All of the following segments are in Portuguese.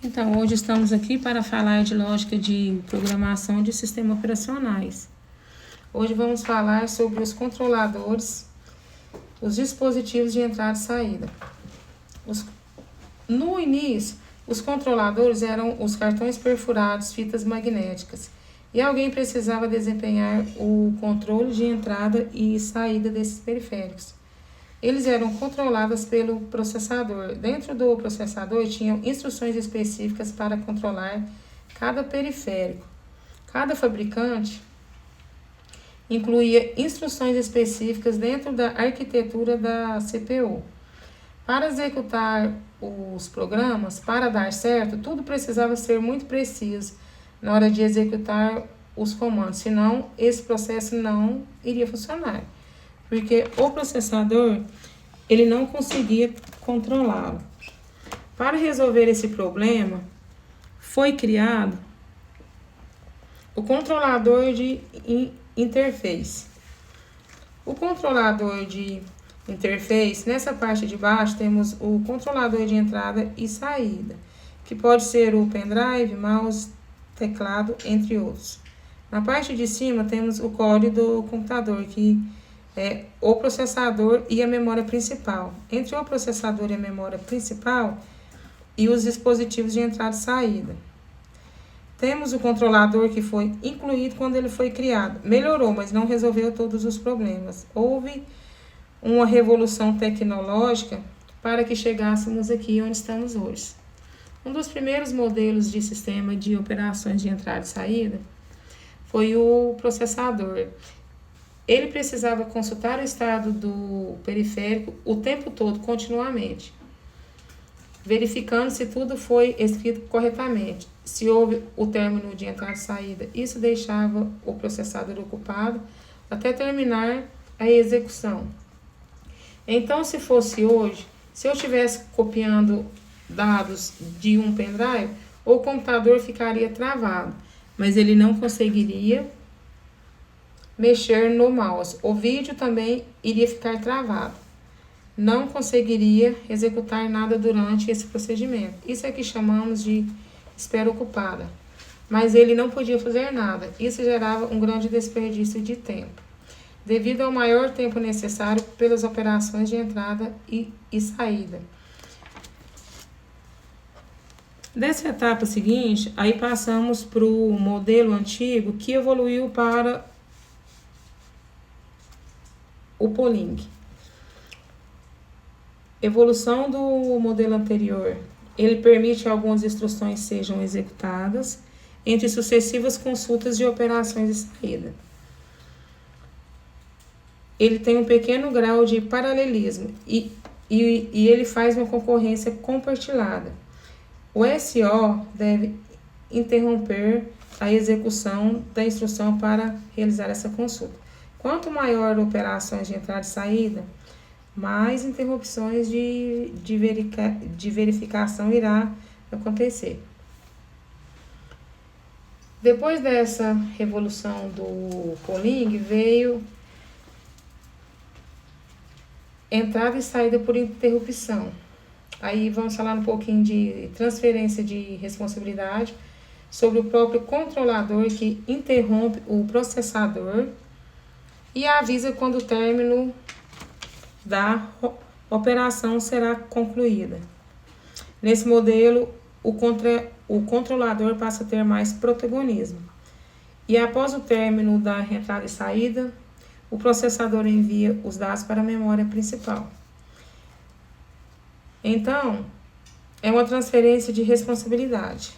Então, hoje estamos aqui para falar de lógica de programação de sistemas operacionais. Hoje vamos falar sobre os controladores, os dispositivos de entrada e saída. No início, os controladores eram os cartões perfurados, fitas magnéticas, e alguém precisava desempenhar o controle de entrada e saída desses periféricos. Eles eram controlados pelo processador. Dentro do processador tinham instruções específicas para controlar cada periférico. Cada fabricante incluía instruções específicas dentro da arquitetura da CPU. Para executar os programas, para dar certo, tudo precisava ser muito preciso na hora de executar os comandos, senão esse processo não iria funcionar. Porque o processador, ele não conseguia controlá-lo. Para resolver esse problema, foi criado o controlador de interface. O controlador de interface, nessa parte de baixo, temos o controlador de entrada e saída, que pode ser o pendrive, mouse, teclado, entre outros. Na parte de cima, temos o core do computador, que é o processador e a memória principal. Entre o processador e a memória principal e os dispositivos de entrada e saída. Temos o controlador que foi incluído quando ele foi criado. Melhorou, mas não resolveu todos os problemas. Houve uma revolução tecnológica para que chegássemos aqui onde estamos hoje. Um dos primeiros modelos de sistema de operações de entrada e saída foi o processador. Ele precisava consultar o estado do periférico o tempo todo, continuamente, verificando se tudo foi escrito corretamente, se houve o término de entrada e saída. Isso deixava o processador ocupado até terminar a execução. Então, se fosse hoje, se eu estivesse copiando dados de um pendrive, o computador ficaria travado, mas ele não conseguiria mexer no mouse. O vídeo também iria ficar travado. Não conseguiria executar nada durante esse procedimento. Isso é que chamamos de espera ocupada. Mas ele não podia fazer nada. Isso gerava um grande desperdício de tempo, devido ao maior tempo necessário pelas operações de entrada e saída. Dessa etapa seguinte, aí passamos para o modelo antigo, que evoluiu para o polling. Evolução do modelo anterior. Ele permite que algumas instruções sejam executadas entre sucessivas consultas de operações de saída. Ele tem um pequeno grau de paralelismo e ele faz uma concorrência compartilhada. O SO deve interromper a execução da instrução para realizar essa consulta. Quanto maior operações de entrada e saída, mais interrupções de verificação irá acontecer. Depois dessa revolução do polling, veio entrada e saída por interrupção. Aí vamos falar um pouquinho de transferência de responsabilidade sobre o próprio controlador, que interrompe o processador e avisa quando o término da operação será concluída. Nesse modelo, o controlador passa a ter mais protagonismo. E após o término da entrada e saída, o processador envia os dados para a memória principal. Então, é uma transferência de responsabilidade.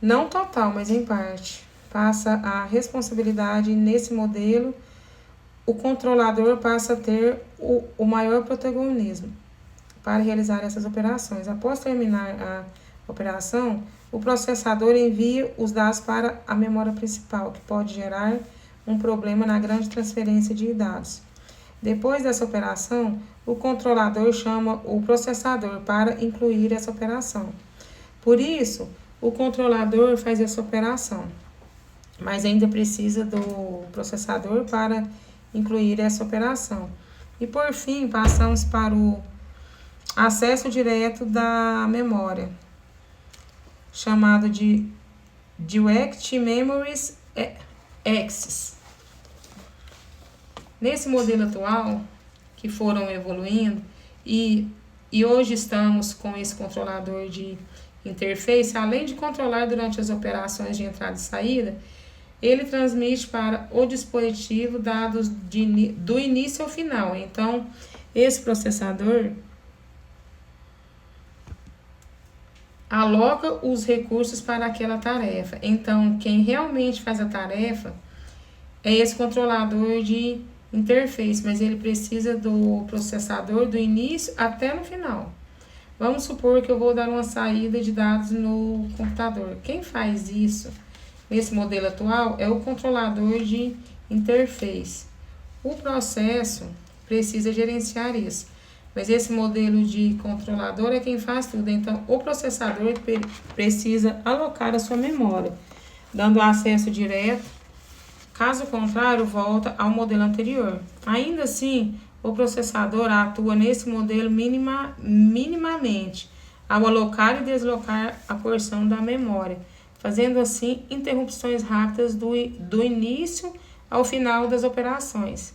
Não total, mas em parte. Passa a responsabilidade nesse modelo, o controlador passa a ter o maior protagonismo para realizar essas operações. Após terminar a operação, o processador envia os dados para a memória principal, que pode gerar um problema na grande transferência de dados. Depois dessa operação, o controlador chama o processador para incluir essa operação. Por isso, o controlador faz essa operação, mas ainda precisa do processador para incluir essa operação. E por fim, passamos para acesso direto da memória, chamado de Direct Memories Access. Nesse modelo atual, que foram evoluindo, e hoje estamos com esse controlador de interface, além de controlar durante as operações de entrada e saída, ele transmite para o dispositivo dados do início ao final. Então, esse processador aloca os recursos para aquela tarefa. Então, quem realmente faz a tarefa é esse controlador de interface, mas ele precisa do processador do início até no final. Vamos supor que eu vou dar uma saída de dados no computador. Quem faz isso nesse modelo atual é o controlador de interface. O processo precisa gerenciar isso, mas esse modelo de controlador é quem faz tudo. Então, o processador precisa alocar a sua memória, dando acesso direto. Caso contrário, volta ao modelo anterior. Ainda assim, o processador atua nesse modelo minimamente, ao alocar e deslocar a porção da memória, fazendo assim interrupções rápidas do início ao final das operações.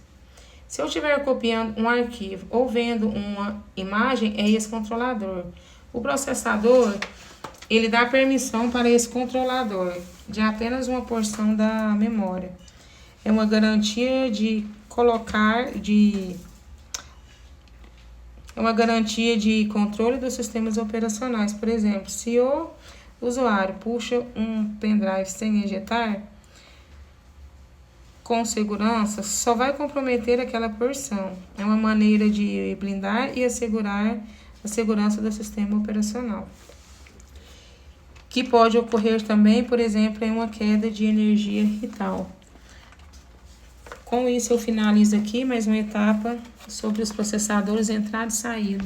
Se eu estiver copiando um arquivo ou vendo uma imagem, é esse controlador. O processador, ele dá permissão para esse controlador de apenas uma porção da memória. É uma garantia de controle dos sistemas operacionais. Por exemplo, se o usuário puxa um pendrive sem ejetar, com segurança, só vai comprometer aquela porção. É uma maneira de blindar e assegurar a segurança do sistema operacional. Que pode ocorrer também, por exemplo, em uma queda de energia vital. Com isso, eu finalizo aqui mais uma etapa sobre os processadores entrada e saída.